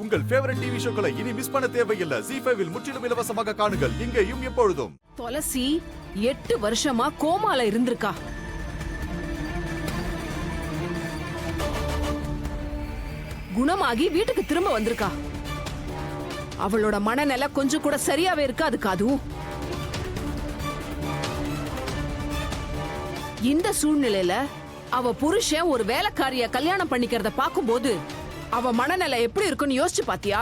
உங்கள் favourite TV ஷோக்களை இனி miss பண்ண தேவையில்லை. ZEE5 இல் முற்றிலும் இலவசமாக காணுங்கள். இங்கேயும் எப்பொழுதும். துளசி 8 வருஷமா கோமால இருந்திருக்கா. குணமாகி வீட்டுக்கு திரும்ப வந்திருக்கா. அவளோட மனநிலை கொஞ்சம் கூட சரியாவே இருக்காது காது. இந்த சூழ்நிலையில அவ புருஷன் ஒரு வேலைக்காரிய கல்யாணம் பண்ணிக்கிறத பாக்கும்போது அவ மனநிலை எப்படி இருக்குன்னு யோசிச்சு பாத்தியா?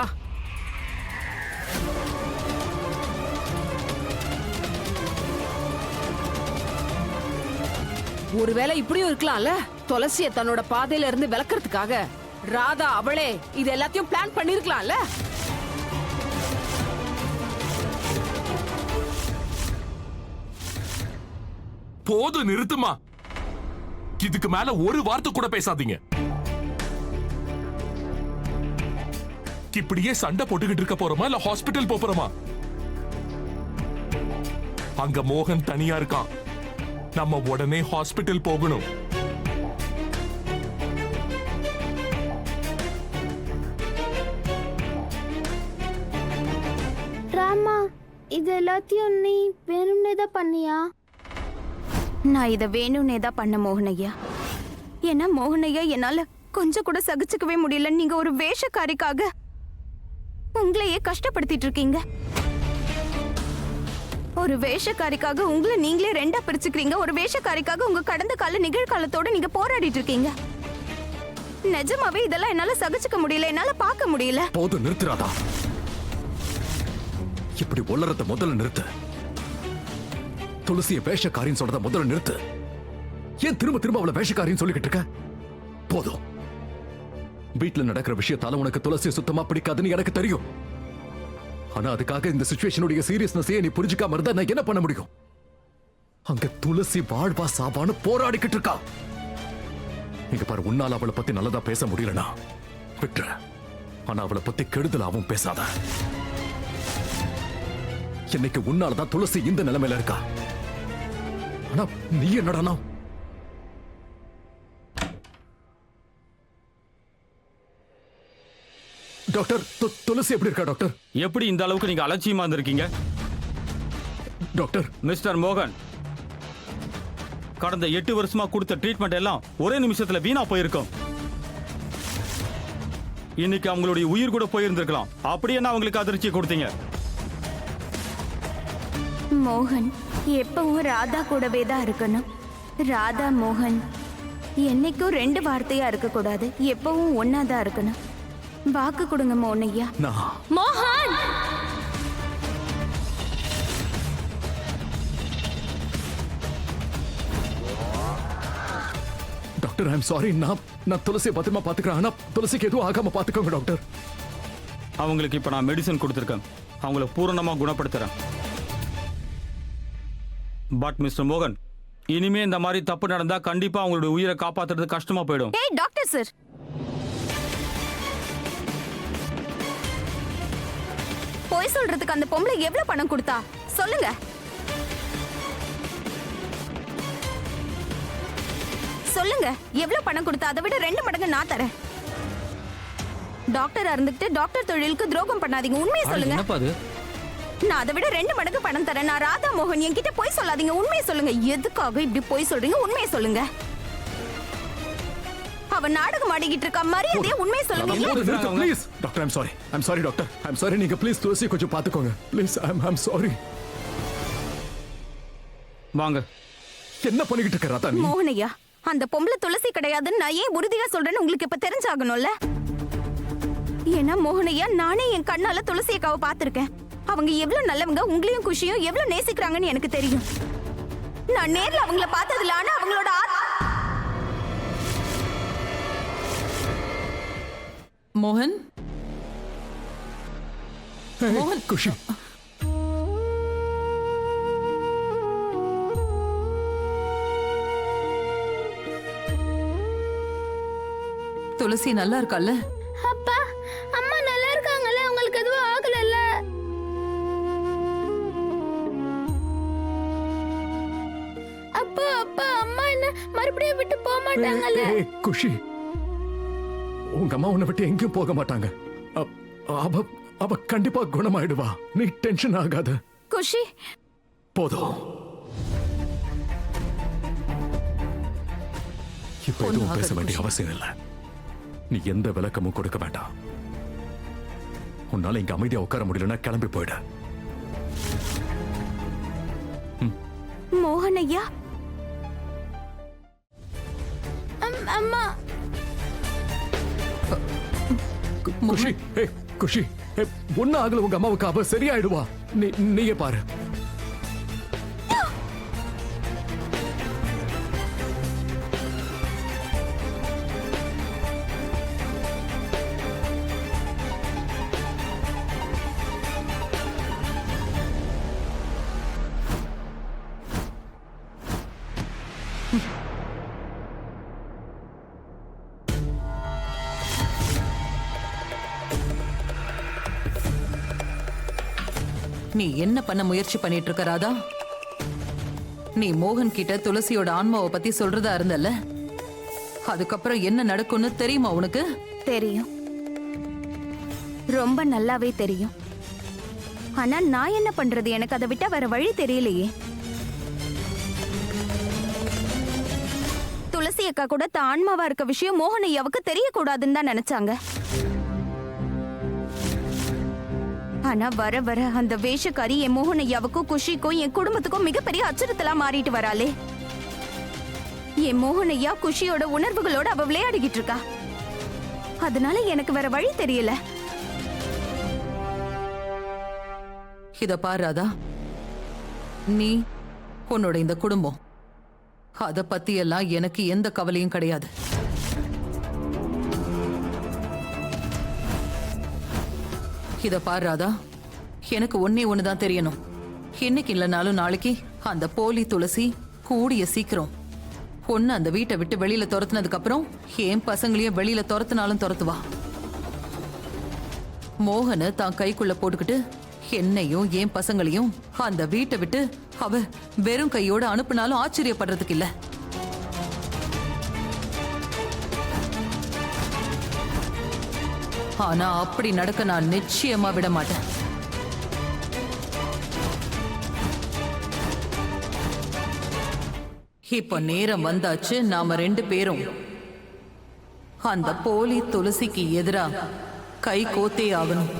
ஒருவேளை இப்படியும் இருக்கலாம்ல. துளசிய தன்னோட பாதையில இருந்து விளக்குறதுக்காக ராதா அவளே இது எல்லாத்தையும் பிளான் பண்ணிருக்கலாம்ல. போது நிறுத்துமா. இதுக்கு மேல ஒரு வார்த்தை கூட பேசாதீங்க. இப்படியே சண்டை போட்டுக்கிட்டு இருக்க போறோமா இல்ல ஹாஸ்பிட்டல் போறோமா? அங்க மோகன் தனியா இருக்கான். நம்ம உடனே ஹாஸ்பிட்டல் போகணும். ராமா, இது எல்லாத்தையும் நீ வேணும்னே தான் பண்ணியா? நான் இதை வேணும்னே தான் பண்ண மோகனையா. ஏன்னா மோகனையா என்னால கொஞ்சம் கூட சகிச்சுக்கவே முடியல. நீங்க ஒரு வேஷக்காரிக்காக உங்களையே கஷ்டப்படுத்திட்டு இருக்கீங்க. ஒரு வேஷக்காரிக்காக உங்களை நீங்களே ரெண்டா பிரிச்சுக்கிறீங்க. ஒரு வேஷக்காரிக்காக உங்க கடந்த கால நிகழ்காலத்தோட நீங்க போராடிட்டு இருக்கீங்க. நிஜமாவே இதெல்லாம் என்னால சகிச்சுக்க முடியல, என்னால பார்க்க முடியல. போதும் நிறுத்துறாதா. இப்படி ஒல்லறத முதல்ல நிறுத்து. துளசிய வேஷக்காரின்னு சொல்றத முதல்ல நிறுத்து. ஏன் திரும்ப திரும்ப அவளை வேஷக்காரின்னு சொல்லிக்கிட்டு இருக்க? போதும். வீட்டுல நடக்கிற விஷயத்தால உனக்கு துளசியை சுத்தமா பிடிக்காதுன்னு எனக்கு தெரியும். ஆனா அதுக்காக இந்த சிச்சுவேஷனுடைய சீரியஸ்னஸையே நீ புரிஞ்சுக்காம இருந்தா நான் என்ன பண்ண முடியும்? அங்க துளசி வாழ்வா சாவான்னு போராடிக்கிட்டு இருக்கா. இங்க பாரு, உன்னால அவளை பத்தி நல்லதா பேச முடியலனா விட்டுற. ஆனா அவளை பத்தி கெடுதலாவும் பேசாத. இன்னைக்கு உன்னாலதான் துளசி இந்த நிலைமையில இருக்கா. ஆனா நீ என்னடா? டாக்டர், துளசி எப்படி இருக்கா டாக்டர்? எப்படி இந்த அளவுக்கு நீங்க அலட்சியமா இருந்திருக்கீங்க? டாக்டர், மிஸ்டர் மோகன், கடந்த 8 வருஷமா கொடுத்த ட்ரீட்மெண்ட் எல்லாம் ஒரே நிமிஷத்துல வீணா போயிருக்கும். இன்னைக்கு அவங்களுடைய உயிர் கூட போயிருந்திருக்கலாம். அப்படியே நான் அவங்களுக்கு அதிர்ச்சி கொடுத்தீங்க. மோகன் எப்பவும் ராதா கூடவே தான் இருக்கணும். ராதா மோகன் என்னைக்கும் 2 வார்த்தையா இருக்க கூடாது. எப்பவும் ஒன்னாதான் இருக்கணும். வாக்கு கொடுங்க மோனையா. மோகன், டாக்டர், ஐ அம் சாரி. நான் துளசியை பத்திரமா பாத்துக்கிறேன். ஆனா துளசிக்கு எதுவும் ஆகாம பாத்துக்கோங்க டாக்டர். அவங்களுக்கு இப்ப நான் மெடிசன் கொடுத்திருக்கேன். அவங்கள பூரணமா குணப்படுத்துறேன். பட் மிஸ்டர் மோகன், இனிமே இந்த மாதிரி தப்பு நடந்தா கண்டிப்பா அவங்களுடைய உயிரை காப்பாத்துறது கஷ்டமா போயிடும். ஏய் டாக்டர் சார், போய் சொல்றதுக்கு அந்த பொம்பளை எவ்வளவு பணம் கொடுத்தா சொல்லுங்க. சொல்லுங்க, எவ்வளவு பணம் கொடுத்தா? அதை விட 2 மடங்கு நான் தரேன். டாக்டரா இருந்துட்டு டாக்டர் தொழிலுக்கு துரோகம் பண்ணாதீங்க. உண்மையை சொல்லுங்க. நான் அதை விட 2 மடங்கு பணம் தரேன். நான் ராதா மோகன். என்கிட்ட போய் சொல்லாதீங்க. உண்மையை சொல்லுங்க. எதுக்காக இப்படி போய் சொல்றீங்க? உண்மையை சொல்லுங்க. அவ நாடகம் ஆடிக்கிட்டு இருக்கா. மரியாதையா உண்மையை சொல்லுங்க. Please doctor, I am sorry. I am sorry doctor. I am sorry. நீங்க ப்ளீஸ் துளசி கொஞ்சம் பாத்துக்கோங்க ப்ளீஸ். I am sorry. வாங்க. என்ன பண்ணிக்கிட்டு இருக்க ராதா நீ? மோகனையா, அந்த பொம்பளை துளசி கிடையாதுன்னு நான் ஏன் உறுதியா சொல்றேன்னு உங்களுக்கு இப்ப தெரிஞ்சாகணும்ல. ஏன்னா மோகனையா, நானே என் கண்ணால துளசி அக்காவை பார்த்திருக்கேன். அவங்க எவ்வளவு நல்லவங்க, உங்களையும் குஷியும் எவ்வளவு நேசிக்கிறாங்கன்னு எனக்கு தெரியும். நான் நேர்ல அவங்கள பார்த்ததுல, ஆனா அவங்களோட மோகன், மோகன், குஷி. துளசி நல்லா இருக்கால? அப்பா அம்மா நல்லா இருக்காங்கல்ல? உங்களுக்கு எதுவும் ஆகலல்ல? அப்பா அப்பா அம்மா என்ன மறுபடியும் விட்டு போக மாட்டாங்கல்ல? குஷி, உங்க அம்மா உன்னை விட்டு எங்கேயும் போக மாட்டாங்க. அவ அவ கண்டிப்பா குணமாயிடுவா, நீ டென்ஷன் ஆகாத. குஷி, போதும். இப்ப எதுவும் பேச வேண்டிய அவசியம் இல்லை. நீ எந்த விளக்கமும் கொடுக்க வேண்டாம். உன்னால இங்க அமைதியா உட்கார முடியலன்னா கிளம்பி போயிட. மோகன் ஐயா. அம்மா குஷி, குஷி, ஒன்னும் ஆகல உங்க அம்மாவுக்கு, அவ சரியாயிடுவா. நீயே பாரு. நீ என்ன பண்ண முயற்சி பண்ணிட்டு இருக்க ராதா? நீ மோகன் கிட்ட துளசியோட ஆன்மாவை பத்தி சொல்றதா இருந்தல்ல, அதுக்கப்புறம் என்ன நடக்கும்னு தெரியுமா உனக்கு? தெரியும், ரொம்ப நல்லாவே தெரியும். ஆனா நான் என்ன பண்றது? எனக்கு அதை விட்டா வேற வழி தெரியலையே. துளசி அக்கா கூட தான் ஆன்மாவா இருக்க விஷயம் மோகன் ஐயாவுக்கு தெரியக்கூடாதுன்னு தான் நினைச்சாங்க. ஆனா வர வர அந்த வேஷக்காரி என் மோகன் ஐயாவுக்கும் குஷிக்கும் என் குடும்பத்துக்கும் மிகப்பெரிய அச்சுறுத்தலா மாறிட்டு வராளே. என் மோகன் ஐயா குஷியோட உணர்வுகளோட அவ விளையாடிக்கிட்டு இருக்கா. அதனால எனக்கு வேற வழி தெரியல. இத பாரு ராதா, நீ உன்னோட இந்த குடும்பம் அத பத்தி எல்லாம் எனக்கு எந்த கவலையும் கிடையாது. இத பாரு ராதா, எனக்கு ஒன்னே ஒண்ணுதான் தெரியணும். இன்னைக்கு இல்லைனாலும் நாளைக்கு அந்த போலி துளசி கூடிய சீக்கிரம் ஒன்னு அந்த வீட்டை விட்டு வெளியில துரத்துனதுக்கு அப்புறம் என் பசங்களையும் வெளியில துரத்துனாலும் துரத்துவா. மோகனை தான் கைக்குள்ள போட்டுக்கிட்டு என்னையும் என் பசங்களையும் அந்த வீட்டை விட்டு அவ வெறும் கையோட அனுப்புனாலும் ஆச்சரியப்படுறதுக்கு இல்ல. ஆனா அப்படி நடக்க நான் நிச்சயமா விட மாட்டேன். இப்ப நேரம் வந்தாச்சு, நாம 2 பேரும் அந்த போலி துளசிக்கு எதிரா கை கோத்தே ஆகணும்.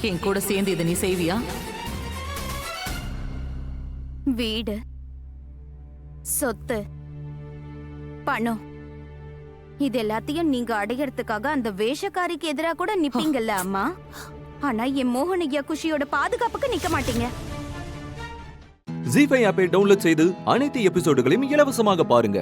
என் கூட சேர்ந்து இதை நீ செய்வியா? வீடு, சொத்து, பணம், இது எல்லாத்தையும் நீங்க அடையறதுக்காக அந்த வேஷக்காரிக்கு எதிராக கூட நிப்பீங்கல்ல அம்மா. ஆனா என் மோகன் ஐயா குஷியோட பாதுகாப்புக்கு நிக்க மாட்டீங்க. ஜீ5 ஆப்பை டவுன்லோட் செய்து அனைத்து எபிசோடுகளையும் இலவசமாக பாருங்க.